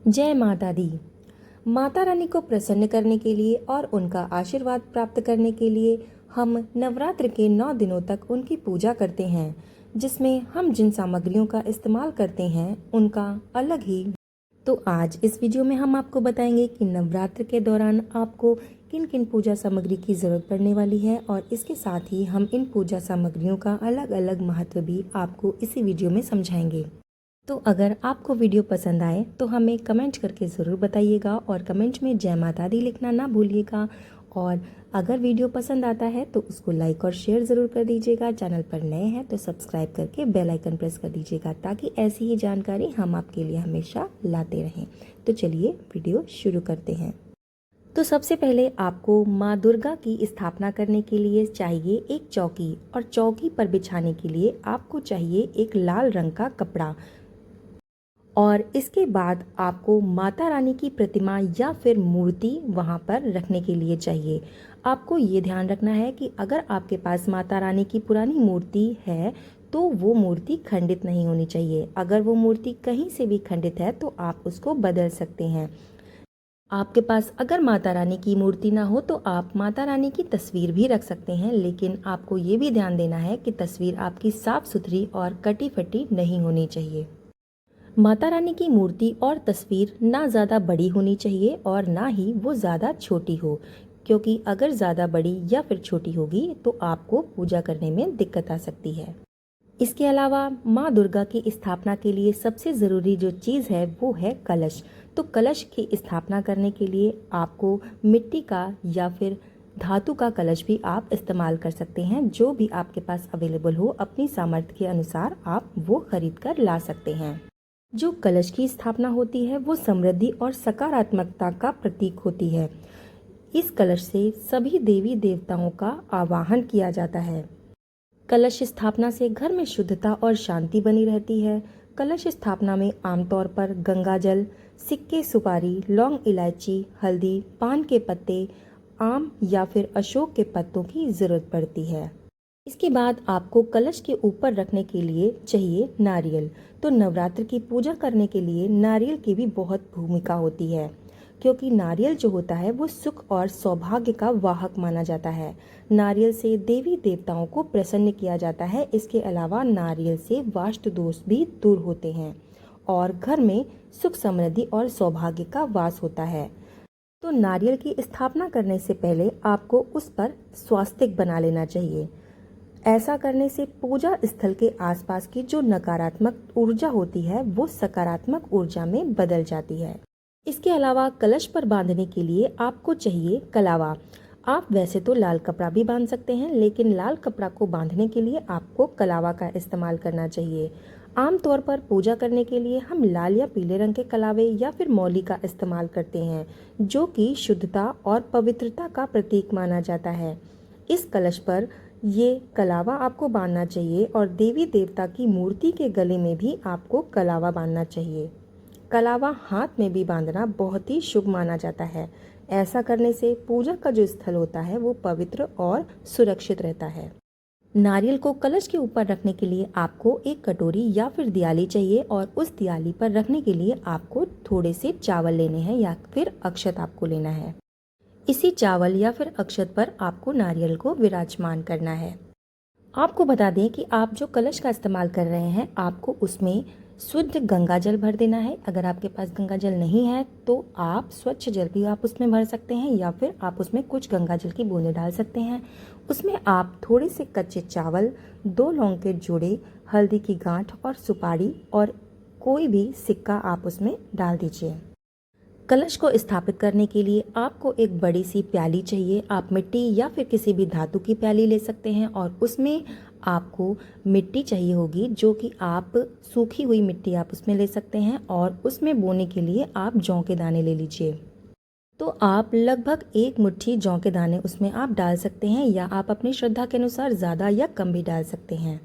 जय माता दी। माता रानी को प्रसन्न करने के लिए और उनका आशीर्वाद प्राप्त करने के लिए हम नवरात्र के 9 दिनों तक उनकी पूजा करते हैं, जिसमें हम जिन सामग्रियों का इस्तेमाल करते हैं उनका अलग ही। तो आज इस वीडियो में हम आपको बताएंगे कि नवरात्र के दौरान आपको किन किन पूजा सामग्री की ज़रूरत पड़ने वाली है, और इसके साथ ही हम इन पूजा सामग्रियों का अलग अलग महत्व भी आपको इसी वीडियो में समझाएंगे। तो अगर आपको वीडियो पसंद आए तो हमें कमेंट करके ज़रूर बताइएगा, और कमेंट में जय माता दी लिखना ना भूलिएगा। और अगर वीडियो पसंद आता है तो उसको लाइक और शेयर ज़रूर कर दीजिएगा। चैनल पर नए हैं तो सब्सक्राइब करके बेल आइकन प्रेस कर दीजिएगा, ताकि ऐसी ही जानकारी हम आपके लिए हमेशा लाते रहें। तो चलिए वीडियो शुरू करते हैं। तो सबसे पहले आपको माँ दुर्गा की स्थापना करने के लिए चाहिए एक चौकी, और चौकी पर बिछाने के लिए आपको चाहिए एक लाल रंग का कपड़ा। और इसके बाद आपको माता रानी की प्रतिमा या फिर मूर्ति वहाँ पर रखने के लिए चाहिए। आपको ये ध्यान रखना है कि अगर आपके पास माता रानी की पुरानी मूर्ति है तो वो मूर्ति खंडित नहीं होनी चाहिए। अगर वो मूर्ति कहीं से भी खंडित है तो आप उसको बदल सकते हैं। आपके पास अगर माता रानी की मूर्ति ना हो तो आप माता रानी की तस्वीर भी रख सकते हैं, लेकिन आपको ये भी ध्यान देना है कि तस्वीर आपकी साफ सुथरी और कटी फटी नहीं होनी चाहिए। माता रानी की मूर्ति और तस्वीर ना ज़्यादा बड़ी होनी चाहिए और ना ही वो ज़्यादा छोटी हो, क्योंकि अगर ज़्यादा बड़ी या फिर छोटी होगी तो आपको पूजा करने में दिक्कत आ सकती है। इसके अलावा माँ दुर्गा की स्थापना के लिए सबसे ज़रूरी जो चीज़ है वो है कलश। तो कलश की स्थापना करने के लिए आपको मिट्टी का या फिर धातु का कलश भी आप इस्तेमाल कर सकते हैं। जो भी आपके पास अवेलेबल हो, अपनी सामर्थ्य के अनुसार आप वो खरीद कर ला सकते हैं। जो कलश की स्थापना होती है वो समृद्धि और सकारात्मकता का प्रतीक होती है। इस कलश से सभी देवी देवताओं का आवाहन किया जाता है। कलश स्थापना से घर में शुद्धता और शांति बनी रहती है। कलश स्थापना में आमतौर पर गंगा जल, सिक्के, सुपारी, लौंग, इलायची, हल्दी, पान के पत्ते, आम या फिर अशोक के पत्तों की जरूरत पड़ती है। इसके बाद आपको कलश के ऊपर रखने के लिए चाहिए नारियल। तो नवरात्र की पूजा करने के लिए नारियल की भी बहुत भूमिका होती है, क्योंकि नारियल जो होता है वो सुख और सौभाग्य का वाहक माना जाता है। नारियल से देवी देवताओं को प्रसन्न किया जाता है। इसके अलावा नारियल से वास्तु दोष भी दूर होते हैं और घर में सुख, समृद्धि और सौभाग्य का वास होता है। तो नारियल की स्थापना करने से पहले आपको उस पर स्वास्तिक बना लेना चाहिए। ऐसा करने से पूजा स्थल के आसपास की जो नकारात्मक ऊर्जा होती है वो सकारात्मक ऊर्जा में बदल जाती है। इसके अलावा कलश पर बांधने के लिए आपको चाहिए कलावा। आप वैसे तो लाल कपड़ा भी बांध सकते हैं, लेकिन लाल कपड़ा को बांधने के लिए आपको कलावा का इस्तेमाल करना चाहिए। आमतौर पर पूजा करने के लिए हम लाल या पीले रंग के कलावे या फिर मौली का इस्तेमाल करते हैं, जो कि शुद्धता और पवित्रता का प्रतीक माना जाता है। इस कलश पर ये कलावा आपको बांधना चाहिए, और देवी देवता की मूर्ति के गले में भी आपको कलावा बांधना चाहिए। कलावा हाथ में भी बांधना बहुत ही शुभ माना जाता है। ऐसा करने से पूजा का जो स्थल होता है वो पवित्र और सुरक्षित रहता है। नारियल को कलश के ऊपर रखने के लिए आपको एक कटोरी या फिर दियाली चाहिए, और उस दियाली पर रखने के लिए आपको थोड़े से चावल लेने हैं या फिर अक्षत आपको लेना है। इसी चावल या फिर अक्षत पर आपको नारियल को विराजमान करना है। आपको बता दें कि आप जो कलश का इस्तेमाल कर रहे हैं आपको उसमें शुद्ध गंगा जल भर देना है। अगर आपके पास गंगा जल नहीं है तो आप स्वच्छ जल भी आप उसमें भर सकते हैं, या फिर आप उसमें कुछ गंगा जल की बूंदें डाल सकते हैं। उसमें आप थोड़े से कच्चे चावल, 2 लौंग के जोड़े, हल्दी की गांठ और सुपारी और कोई भी सिक्का आप उसमें डाल दीजिए। कलश को स्थापित करने के लिए आपको एक बड़ी सी प्याली चाहिए। आप मिट्टी या फिर किसी भी धातु की प्याली ले सकते हैं, और उसमें आपको मिट्टी चाहिए होगी, जो कि आप सूखी हुई मिट्टी आप उसमें ले सकते हैं, और उसमें बोने के लिए आप जौ के दाने ले लीजिए। तो आप लगभग 1 मुट्ठी जौ के दाने उसमें आप डाल सकते हैं, या आप अपनी श्रद्धा के अनुसार ज़्यादा या कम भी डाल सकते हैं।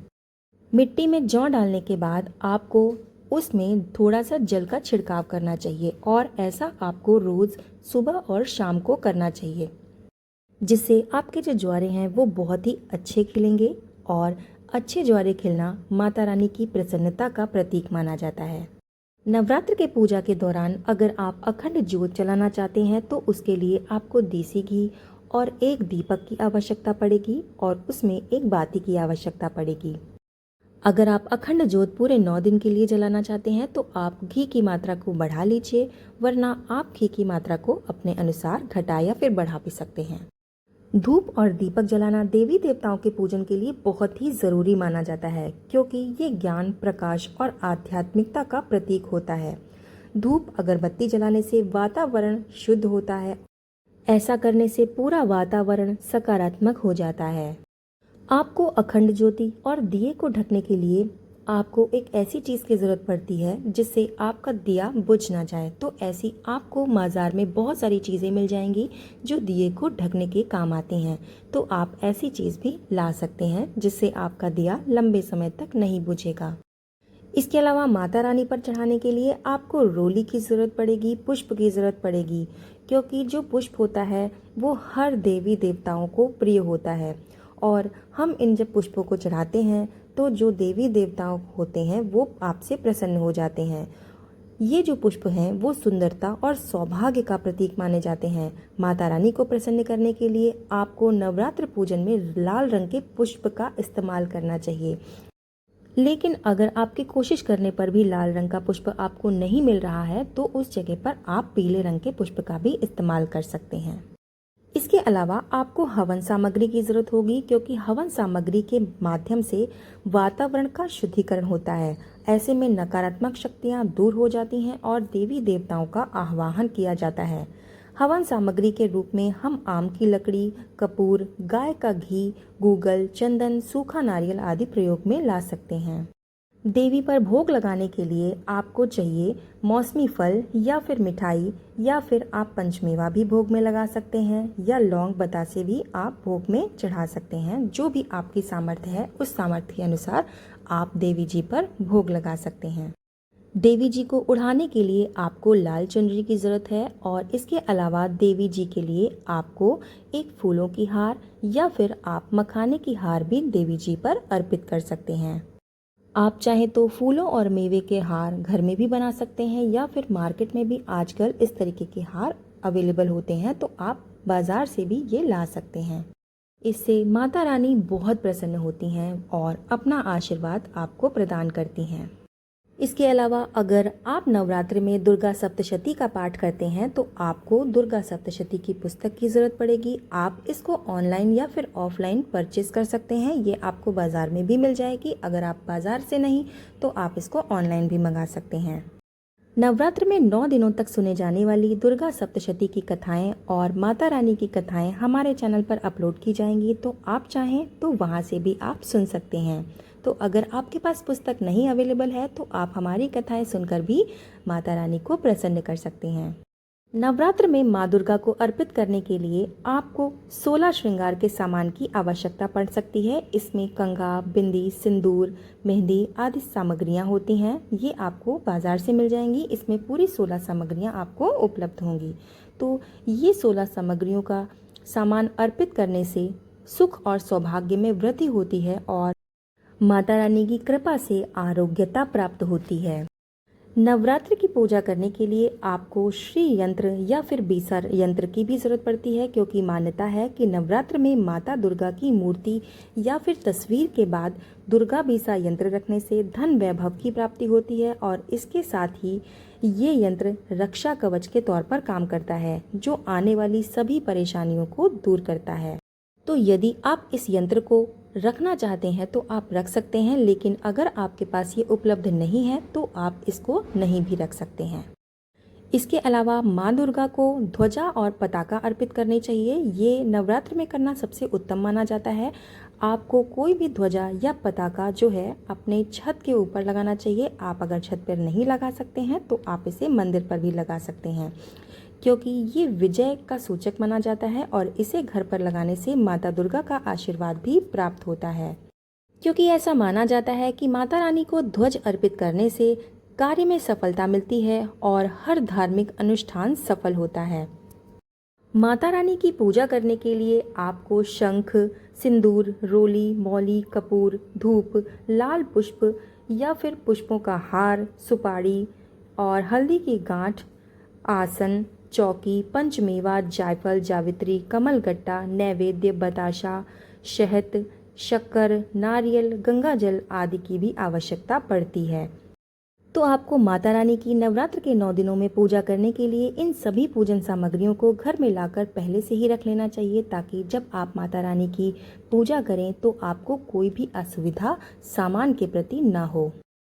मिट्टी में जौ डालने के बाद आपको उसमें थोड़ा सा जल का छिड़काव करना चाहिए, और ऐसा आपको रोज़ सुबह और शाम को करना चाहिए, जिससे आपके जो ज्वारे हैं वो बहुत ही अच्छे खिलेंगे। और अच्छे ज्वारे खिलना माता रानी की प्रसन्नता का प्रतीक माना जाता है। नवरात्र के पूजा के दौरान अगर आप अखंड ज्योत जलाना चाहते हैं तो उसके लिए आपको देसी घी और एक दीपक की आवश्यकता पड़ेगी और उसमें एक बाती की आवश्यकता पड़ेगी। अगर आप अखंड ज्योत पूरे 9 दिन के लिए जलाना चाहते हैं तो आप घी की मात्रा को बढ़ा लीजिए, वरना आप घी की मात्रा को अपने अनुसार घटा या फिर बढ़ा भी सकते हैं। धूप और दीपक जलाना देवी देवताओं के पूजन के लिए बहुत ही जरूरी माना जाता है, क्योंकि ये ज्ञान, प्रकाश और आध्यात्मिकता का प्रतीक होता है। धूप अगरबत्ती जलाने से वातावरण शुद्ध होता है। ऐसा करने से पूरा वातावरण सकारात्मक हो जाता है। आपको अखंड ज्योति और दिए को ढकने के लिए आपको एक ऐसी चीज़ की ज़रूरत पड़ती है जिससे आपका दिया बुझ ना जाए। तो ऐसी आपको बाज़ार में बहुत सारी चीज़ें मिल जाएंगी जो दिए को ढकने के काम आती हैं। तो आप ऐसी चीज़ भी ला सकते हैं जिससे आपका दिया लंबे समय तक नहीं बुझेगा। इसके अलावा माता रानी पर चढ़ाने के लिए आपको रोली की ज़रूरत पड़ेगी, पुष्प की ज़रूरत पड़ेगी, क्योंकि जो पुष्प होता है वो हर देवी देवताओं को प्रिय होता है। और हम इन जब पुष्पों को चढ़ाते हैं तो जो देवी देवताओं होते हैं वो आपसे प्रसन्न हो जाते हैं। ये जो पुष्प हैं वो सुंदरता और सौभाग्य का प्रतीक माने जाते हैं। माता रानी को प्रसन्न करने के लिए आपको नवरात्र पूजन में लाल रंग के पुष्प का इस्तेमाल करना चाहिए। लेकिन अगर आपकी कोशिश करने पर भी लाल रंग का पुष्प आपको नहीं मिल रहा है तो उस जगह पर आप पीले रंग के पुष्प का भी इस्तेमाल कर सकते हैं। इसके अलावा आपको हवन सामग्री की जरूरत होगी, क्योंकि हवन सामग्री के माध्यम से वातावरण का शुद्धिकरण होता है। ऐसे में नकारात्मक शक्तियां दूर हो जाती हैं और देवी देवताओं का आह्वान किया जाता है। हवन सामग्री के रूप में हम आम की लकड़ी, कपूर, गाय का घी, गूगल, चंदन, सूखा नारियल आदि प्रयोग में ला सकते हैं। देवी पर भोग लगाने के लिए आपको चाहिए मौसमी फल या फिर मिठाई, या फिर आप पंचमेवा भी भोग में लगा सकते हैं, या लौंग बतासे भी आप भोग में चढ़ा सकते हैं। जो भी आपकी सामर्थ्य है उस सामर्थ्य के अनुसार आप देवी जी पर भोग लगा सकते हैं। देवी जी को उड़ाने के लिए आपको लाल चुनरी की जरूरत है और इसके अलावा देवी जी के लिए आपको एक फूलों की हार या फिर आप मखाने की हार भी देवी जी पर अर्पित कर सकते हैं। आप चाहें तो फूलों और मेवे के हार घर में भी बना सकते हैं, या फिर मार्केट में भी आजकल इस तरीके के हार अवेलेबल होते हैं, तो आप बाजार से भी ये ला सकते हैं। इससे माता रानी बहुत प्रसन्न होती हैं और अपना आशीर्वाद आपको प्रदान करती हैं। इसके अलावा अगर आप नवरात्रि में दुर्गा सप्तशती का पाठ करते हैं तो आपको दुर्गा सप्तशती की पुस्तक की ज़रूरत पड़ेगी। आप इसको ऑनलाइन या फिर ऑफलाइन परचेज कर सकते हैं। ये आपको बाज़ार में भी मिल जाएगी। अगर आप बाज़ार से नहीं तो आप इसको ऑनलाइन भी मंगा सकते हैं। नवरात्र में 9 दिनों तक सुने जाने वाली दुर्गा सप्तशती की कथाएं और माता रानी की कथाएं हमारे चैनल पर अपलोड की जाएंगी, तो आप चाहें तो वहां से भी आप सुन सकते हैं। तो अगर आपके पास पुस्तक नहीं अवेलेबल है तो आप हमारी कथाएं सुनकर भी माता रानी को प्रसन्न कर सकते हैं। नवरात्र में माँ दुर्गा को अर्पित करने के लिए आपको 16 श्रृंगार के सामान की आवश्यकता पड़ सकती है। इसमें कंघा, बिंदी, सिंदूर, मेहंदी आदि सामग्रियां होती हैं। ये आपको बाजार से मिल जाएंगी। इसमें पूरी 16 सामग्रियां आपको उपलब्ध होंगी। तो ये 16 सामग्रियों का सामान अर्पित करने से सुख और सौभाग्य में वृद्धि होती है और माता रानी की कृपा से आरोग्यता प्राप्त होती है। नवरात्र की पूजा करने के लिए आपको श्री यंत्र या फिर बीसर यंत्र की भी जरूरत पड़ती है, क्योंकि मान्यता है कि नवरात्र में माता दुर्गा की मूर्ति या फिर तस्वीर के बाद दुर्गा बीसा यंत्र रखने से धन वैभव की प्राप्ति होती है और इसके साथ ही ये यंत्र रक्षा कवच के तौर पर काम करता है, जो आने वाली सभी परेशानियों को दूर करता है। तो यदि आप इस यंत्र को रखना चाहते हैं तो आप रख सकते हैं, लेकिन अगर आपके पास ये उपलब्ध नहीं है तो आप इसको नहीं भी रख सकते हैं। इसके अलावा माँ दुर्गा को ध्वजा और पताका अर्पित करनी चाहिए। ये नवरात्र में करना सबसे उत्तम माना जाता है। आपको कोई भी ध्वजा या पताका जो है अपने छत के ऊपर लगाना चाहिए। आप अगर छत पर नहीं लगा सकते हैं तो आप इसे मंदिर पर भी लगा सकते हैं, क्योंकि ये विजय का सूचक माना जाता है और इसे घर पर लगाने से माता दुर्गा का आशीर्वाद भी प्राप्त होता है। क्योंकि ऐसा माना जाता है कि माता रानी को ध्वज अर्पित करने से कार्य में सफलता मिलती है और हर धार्मिक अनुष्ठान सफल होता है। माता रानी की पूजा करने के लिए आपको शंख, सिंदूर, रोली, मौली, कपूर, धूप, लाल पुष्प या फिर पुष्पों का हार, सुपारी और हल्दी की गांठ, आसन, चौकी, पंचमेवा, जायफल, जावित्री, कमलगट्टा, नैवेद्य, बताशा, शहद, शक्कर, नारियल, गंगाजल आदि की भी आवश्यकता पड़ती है। तो आपको माता रानी की नवरात्र के 9 दिनों में पूजा करने के लिए इन सभी पूजन सामग्रियों को घर में लाकर पहले से ही रख लेना चाहिए, ताकि जब आप माता रानी की पूजा करें तो आपको कोई भी असुविधा सामान के प्रति ना हो।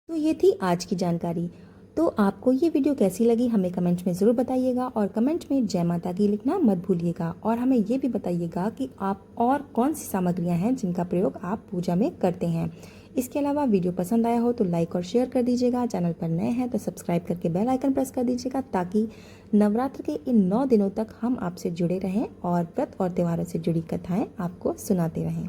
तो ये थी आज की जानकारी। तो आपको ये वीडियो कैसी लगी हमें कमेंट में ज़रूर बताइएगा, और कमेंट में जय माता की लिखना मत भूलिएगा। और हमें ये भी बताइएगा कि आप और कौन सी सामग्रियां हैं जिनका प्रयोग आप पूजा में करते हैं। इसके अलावा वीडियो पसंद आया हो तो लाइक और शेयर कर दीजिएगा। चैनल पर नए हैं तो सब्सक्राइब करके बेल आइकन प्रेस कर दीजिएगा, ताकि नवरात्र के इन 9 दिनों तक हम आपसे जुड़े रहें और व्रत और त्योहारों से जुड़ी कथाएँ आपको सुनाते रहें।